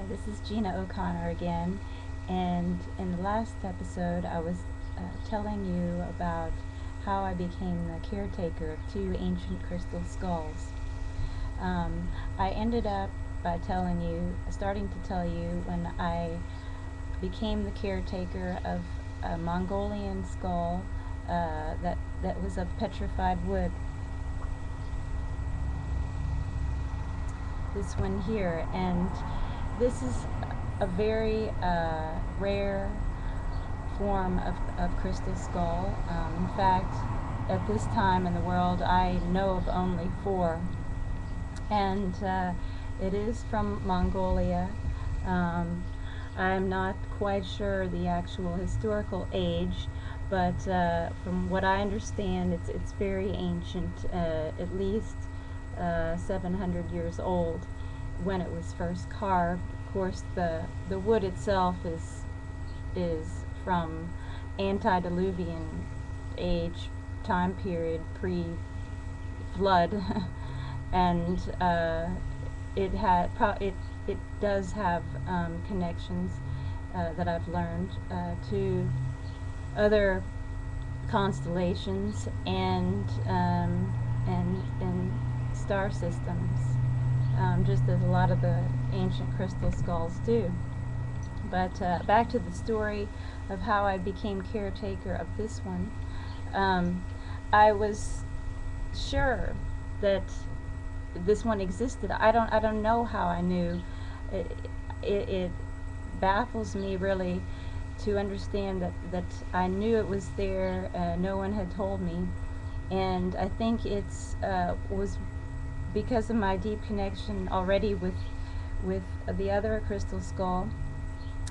This is Gina O'Connor again, and in the last episode I was telling you about how I became the caretaker of two ancient crystal skulls. I ended up by starting to tell you when I became the caretaker of a Mongolian skull that was of petrified wood. This one here, and this is a very rare form of crystal skull. In fact, at this time in the world, I know of only four, and it is from Mongolia. I'm not quite sure the actual historical age, but from what I understand, it's very ancient, at least 700 years old when it was first carved. Of course, the wood itself is from antediluvian age time period, pre-flood, and it does have connections that I've learned to other constellations and star systems, just as a lot of the ancient crystal skulls do. But back to the story of how I became caretaker of this one. I was sure that this one existed. I don't know how I knew. It baffles me really to understand that I knew it was there. No one had told me, and I think it's was because of my deep connection already with the other crystal skull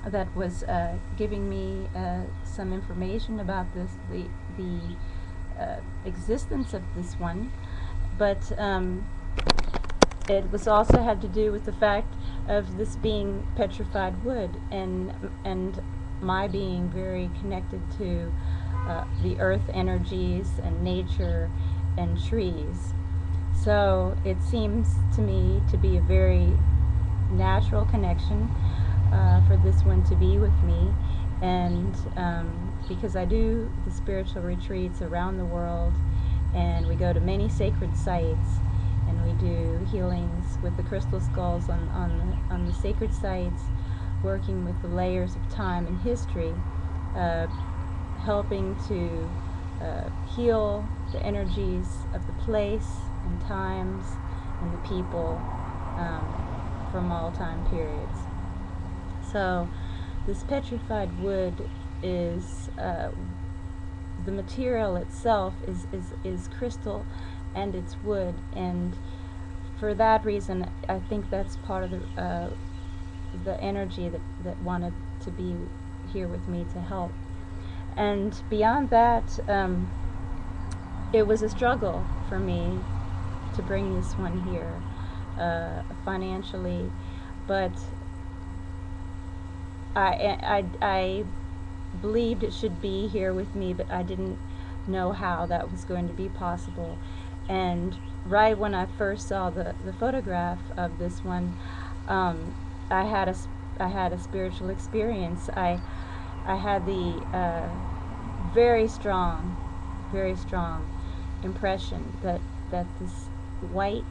that was giving me some information about the existence of this one. But it was also had to do with the fact of this being petrified wood, and my being very connected to the earth energies and nature and trees. So it seems to me to be a very natural connection for this one to be with me, and because I do the spiritual retreats around the world, and we go to many sacred sites, and we do healings with the crystal skulls on the sacred sites, working with the layers of time and history, helping to heal the energies of the place and times and the people from all time periods. So this petrified wood is the material itself is crystal, and it's wood, and for that reason I think that's part of the energy that wanted to be here with me to help. And beyond that, it was a struggle for me to bring this one here financially, but I believed it should be here with me, but I didn't know how that was going to be possible. And right when I first saw the photograph of this one, I had a spiritual experience. I had the very strong impression that this white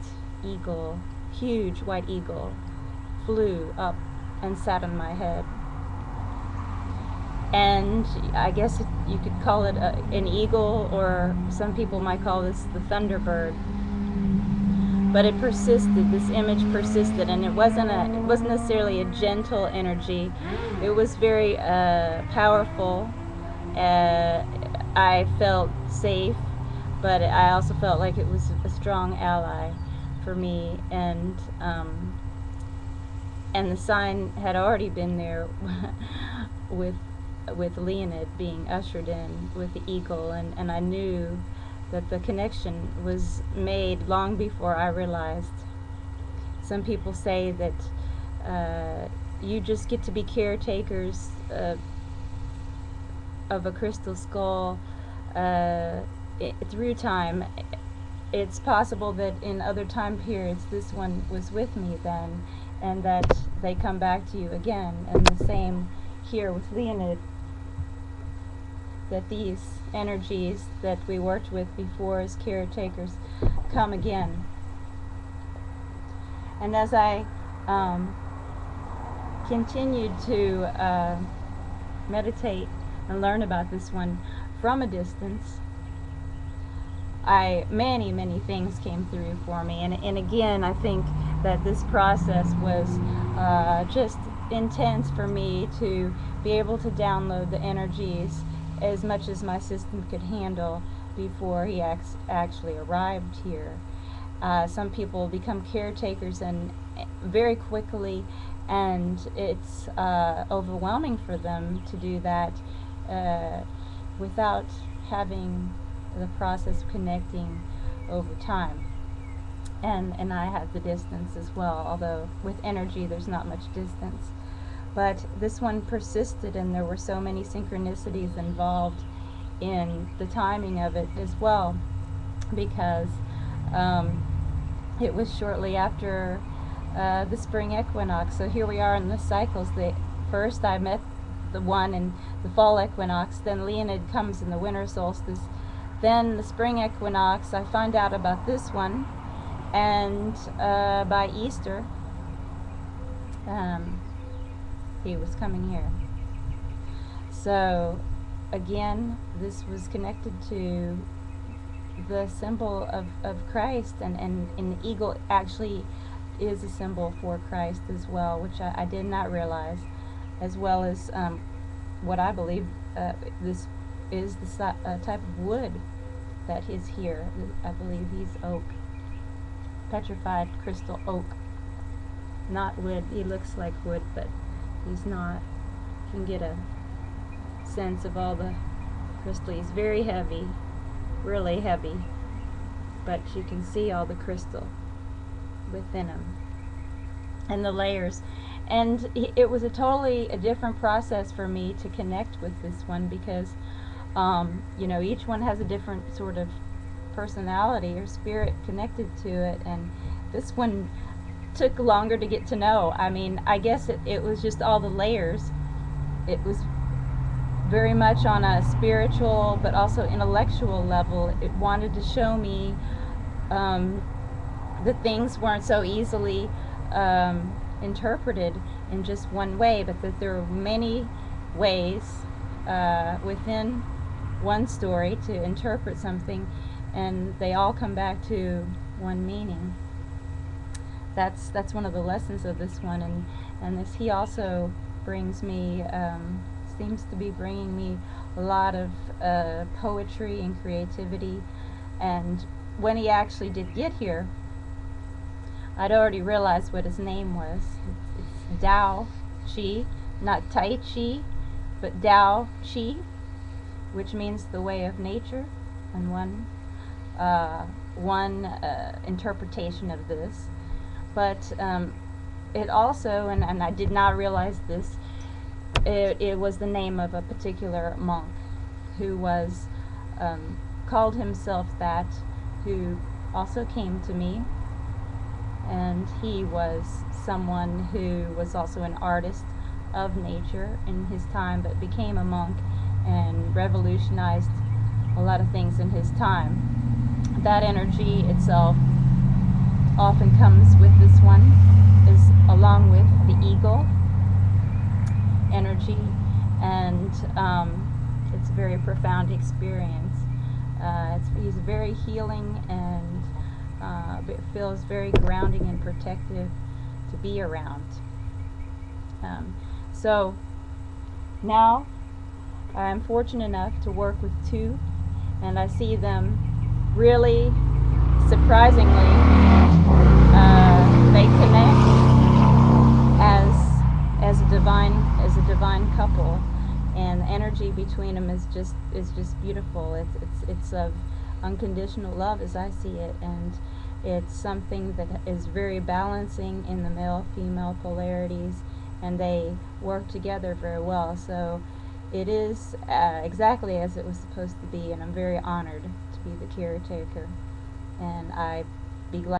eagle, huge white eagle, flew up and sat on my head. And I guess you could call it an eagle, or some people might call this the thunderbird. But it persisted. This image persisted, and it wasn't necessarily a gentle energy. It was very powerful. I felt safe, but I also felt like it was a strong ally for me, and the sign had already been there with Leonid being ushered in with the eagle, and I knew that the connection was made long before I realized. Some people say that you just get to be caretakers of a crystal skull through time. It's possible that in other time periods this one was with me then, and that they come back to you again. And the same here with Leonid, that these energies that we worked with before as caretakers come again. And as I continued to meditate and learn about this one from a distance, many things came through for me. And again, I think that this process was just intense for me to be able to download the energies as much as my system could handle before he actually arrived here. Some people become caretakers and very quickly, and it's overwhelming for them to do that without having the process of connecting over time. And I have the distance as well, although with energy there's not much distance. But this one persisted, and there were so many synchronicities involved in the timing of it as well, because it was shortly after the spring equinox. So here we are in the cycles. First I met the one in the fall equinox, then Leonid comes in the winter solstice, then the spring equinox. I find out about this one, and by Easter he was coming here. So again, this was connected to the symbol of Christ, and the eagle actually is a symbol for Christ as well, which I did not realize, as well as what I believe this is the type of wood that is here. I believe he's oak, petrified crystal oak, not wood. He looks like wood, but he's not. You can get a sense of all the crystal. He's very heavy, really heavy, but you can see all the crystal within him and the layers. And it was a totally different process for me to connect with this one, because you know, each one has a different sort of personality or spirit connected to it, and this one took longer to get to know. I mean, I guess it was just all the layers. It was very much on a spiritual but also intellectual level. It wanted to show me that things weren't so easily interpreted in just one way, but that there were many ways within one story to interpret something, and they all come back to one meaning. That's one of the lessons of this one, and this, he also brings me, seems to be bringing me a lot of poetry and creativity. And when he actually did get here, I'd already realized what his name was. It's Tao Chi, not Tai Chi, but Tao Chi, which means the way of nature. And one interpretation of this. But it also, and I did not realize this, it was the name of a particular monk who was called himself that, who also came to me, and he was someone who was also an artist of nature in his time, but became a monk and revolutionized a lot of things in his time. That energy itself often comes with this one, is along with the eagle energy, and it's a very profound experience. He's very healing, and it feels very grounding and protective to be around. So now I'm fortunate enough to work with two, and I see them really surprisingly they connect as a divine couple, and the energy between them is just beautiful. It's of unconditional love as I see it, and it's something that is very balancing in the male-female polarities, and they work together very well. So it is exactly as it was supposed to be, and I'm very honored to be the caretaker, and I be glad